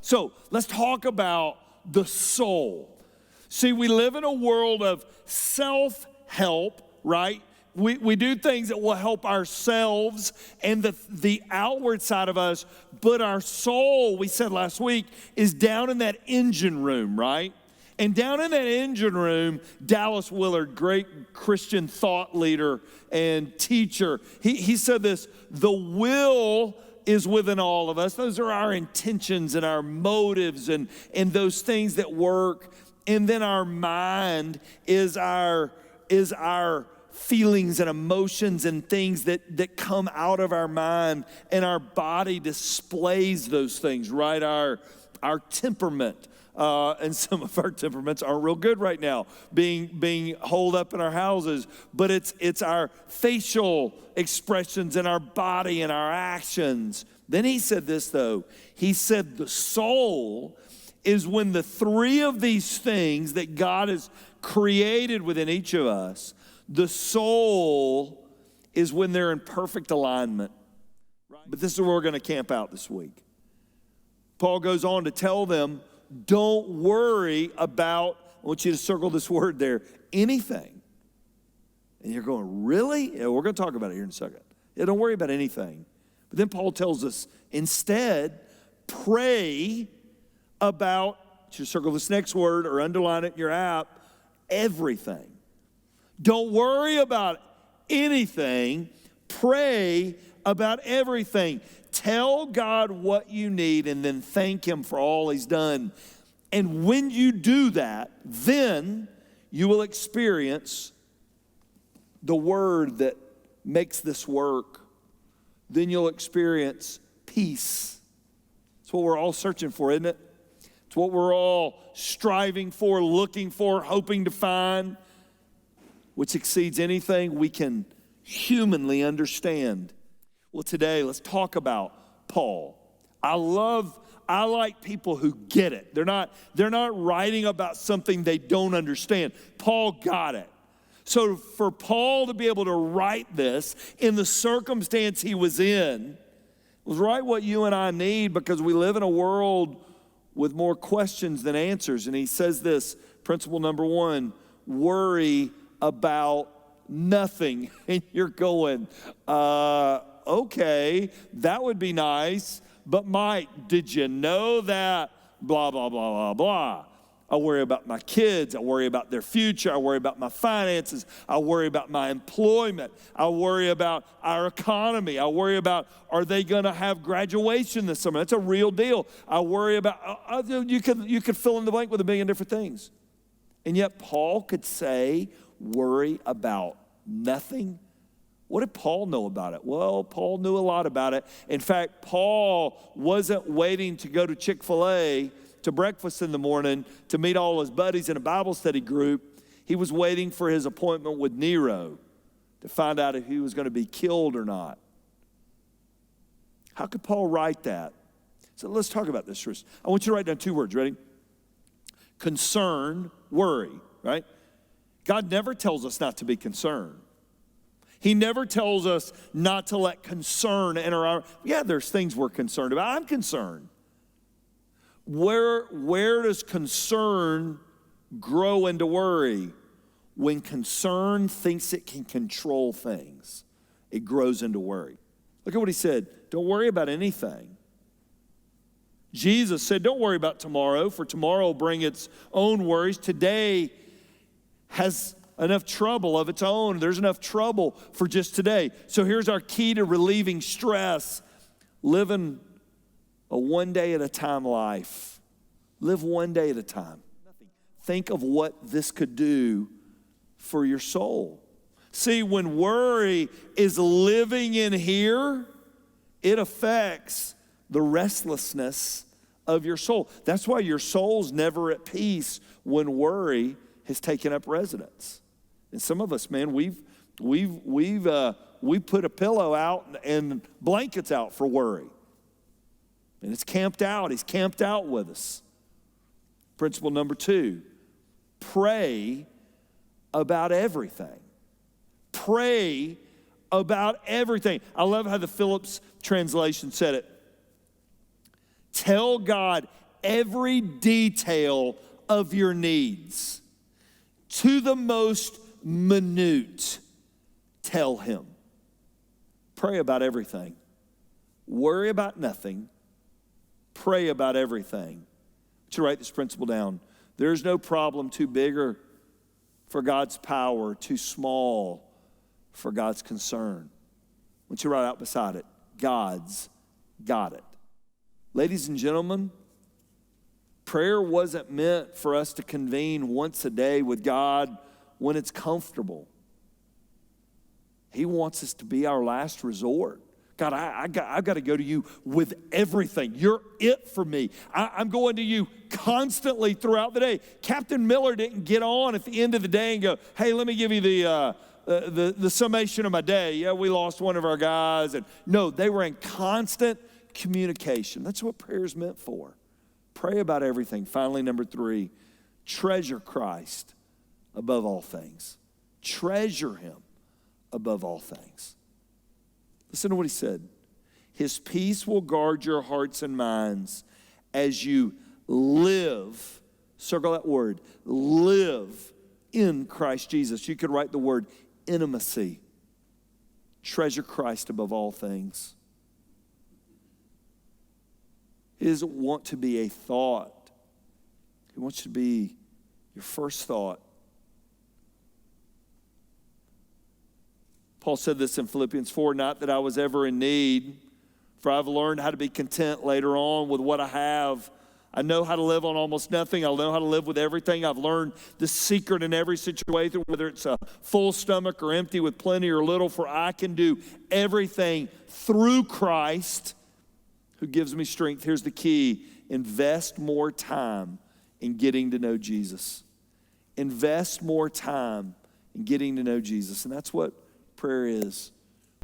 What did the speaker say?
So let's talk about the soul. See, we live in a world of self-help, right? We do things that will help ourselves and the outward side of us, but our soul, we said last week, is down in that engine room, right? And down in that engine room, Dallas Willard, great Christian thought leader and teacher, he said this: the will is within all of us. Those are our intentions and our motives and those things that work. And then our mind is our feelings and emotions and things that come out of our mind, and our body displays those things, right? Our temperament. And some of our temperaments aren't real good right now, being holed up in our houses. But it's our facial expressions and our body and our actions. Then he said this, though. He said the soul is when the three of these things that God has created within each of us, the soul is when they're in perfect alignment. But this is where we're going to camp out this week. Paul goes on to tell them, don't worry about, I want you to circle this word there, anything. And you're going, really? Yeah, we're going to talk about it here in a second. Yeah, don't worry about anything. But then Paul tells us, instead, pray about, you circle this next word or underline it in your app, everything. Don't worry about anything. Pray about everything. Tell God what you need and then thank Him for all He's done. And when you do that, then you will experience the word that makes this work. Then you'll experience peace. It's what we're all searching for, isn't it? It's what we're all striving for, looking for, hoping to find, which exceeds anything we can humanly understand. Well, today, let's talk about Paul. I like people who get it. They're not writing about something they don't understand. Paul got it. So for Paul to be able to write this in the circumstance he was in was right what you and I need, because we live in a world with more questions than answers. And he says this, principle number 1, worry about nothing. And you're going, okay, that would be nice, but Mike, did you know that blah, blah, blah, blah, blah? I worry about my kids. I worry about their future. I worry about my finances. I worry about my employment. I worry about our economy. I worry about, are they going to have graduation this summer? That's a real deal. I worry about, you could fill in the blank with a million different things. And yet Paul could say, worry about nothing. What did Paul know about it? Well, Paul knew a lot about it. In fact, Paul wasn't waiting to go to Chick-fil-A to breakfast in the morning to meet all his buddies in a Bible study group. He was waiting for his appointment with Nero to find out if he was going to be killed or not. How could Paul write that? So let's talk about this first. I want you to write down 2 words. Ready? Concern, worry, right? God never tells us not to be concerned. He never tells us not to let concern enter our... Yeah, there's things we're concerned about. I'm concerned. Where does concern grow into worry? When concern thinks it can control things, it grows into worry. Look at what he said. Don't worry about anything. Jesus said, don't worry about tomorrow, for tomorrow will bring its own worries. Today has enough trouble of its own. There's enough trouble for just today. So here's our key to relieving stress. Living a one day at a time life. Live one day at a time. Think of what this could do for your soul. See, when worry is living in here, it affects the restlessness of your soul. That's why your soul's never at peace when worry has taken up residence. And some of us, man, we put a pillow out and blankets out for worry. And it's camped out. He's camped out with us. Principle number 2, pray about everything. Pray about everything. I love how the Phillips translation said it. Tell God every detail of your needs. To the most minute, tell him. Pray about everything. Worry about nothing. Pray about everything. To write this principle down. There's no problem too big or for God's power, too small for God's concern. I want you to write out beside it, God's got it. Ladies and gentlemen, prayer wasn't meant for us to convene once a day with God when it's comfortable. He wants us to be our last resort. God, I've got to go to you with everything. You're it for me. I'm going to you constantly throughout the day. Captain Miller didn't get on at the end of the day and go, hey, let me give you the summation of my day. Yeah, we lost one of our guys. And no, they were in constant communication. That's what prayer is meant for. Pray about everything. Finally, number 3, treasure Christ above all things. Treasure him above all things. Listen to what he said. His peace will guard your hearts and minds as you live, circle that word, live in Christ Jesus. You could write the word intimacy. Treasure Christ above all things. He doesn't want to be a thought. He wants you to be your first thought. Paul said this in Philippians 4, not that I was ever in need, for I've learned how to be content later on with what I have. I know how to live on almost nothing. I know how to live with everything. I've learned the secret in every situation, whether it's a full stomach or empty with plenty or little, for I can do everything through Christ who gives me strength. Here's the key. Invest more time in getting to know Jesus. Invest more time in getting to know Jesus. And that's what prayer is.